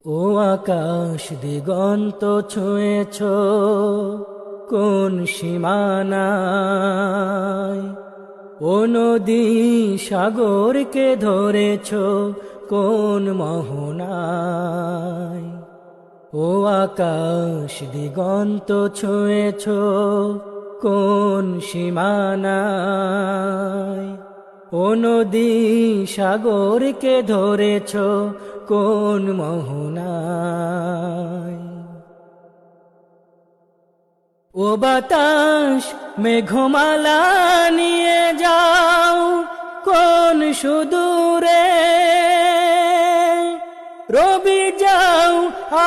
ও আকাশ দিগন্ত ছুঁয়েছ কোন সীমানায়, ও নদী সাগরকে ধরেছ কোন মোহনায়। ও আকাশ দিগন্ত ছুঁয়েছ কোন সীমানায়, ও নদী সাগরকে ধরেছ কোন মোহনায়। ও বাতাস মেঘমালা নিয়ে যাও কোন সুদূরে, রবি যাও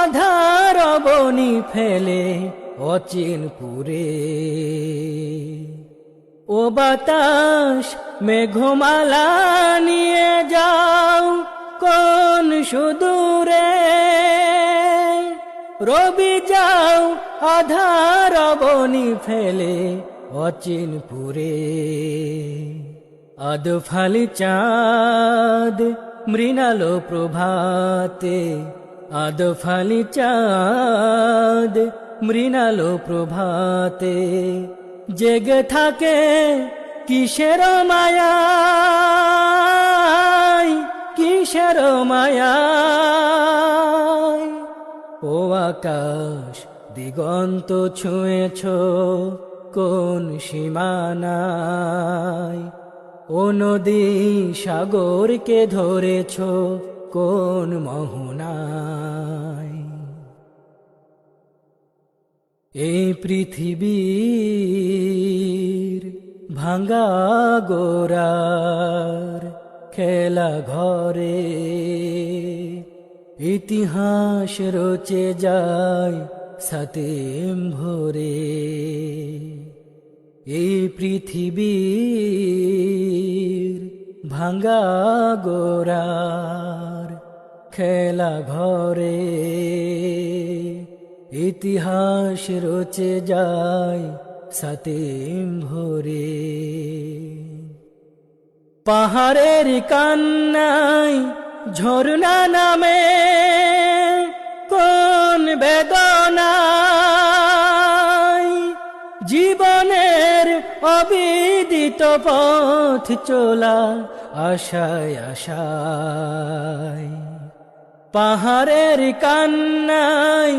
আধার বনি ফেলে অচিনপুরে। ও বাতাস মেঘমালা নিয়ে যাও কোন সুদূরে, রবি যাও আধার বনি ফেলে অচিনপুরে। আদফালি চাঁদ মৃণালো প্রভাতে, আদফালি চাঁদ মৃণালো প্রভাতে, জেগে থাকে কিসের মায়ায়, কিসের মায়ায়। ও আকাশ দিগন্ত ছুঁয়েছ কোন সীমানায়, ও নদী সাগরকে ধরেছ কোন মোহনায়। এই পৃথিবীর ভাঙা গোরার খেলা ঘরে, ইতিহাস রচে যায় সাতেম ভরে। এই পৃথিবীর ভাঙা গোরার খেলা ঘরে, ইতিহাস রচে যায় সাতেম ভরে। পাহাড়ের কান্নায় ঝরনা নামে কোন বেদনায়, জীবনের অবিদিত পথ চলা আশায় আশায়। পাহাড়ের কান্নায়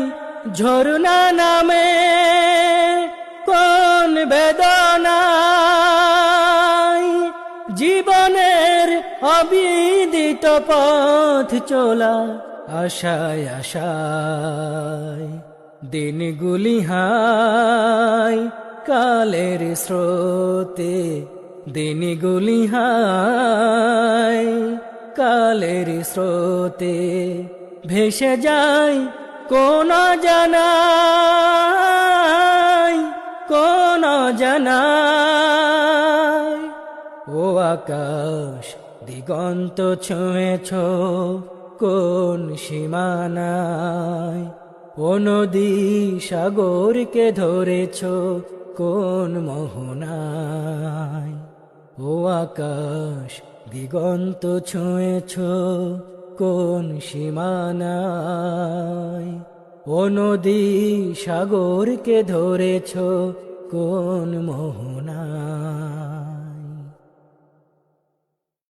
ঝরনা নামে কোন বেদনায়, জীবনের অবিদিত পথ চলা আশায় আশায়। দিনগুলি হায় কালের স্রোতে, দিনগুলি হায় কালের স্রোতে, ভেসে যায় কোন জানায়, কোন জানায়। ও আকাশ দিগন্ত ছুঁয়েছ কোন সীমানায়, ও নদী সাগরকে ধরেছ কোন মোহনায়। ও আকাশ দিগন্ত ছুঁয়েছ কোন সীমানায়, ও নদী সাগরকে ধরেছ কোন মোহনায়।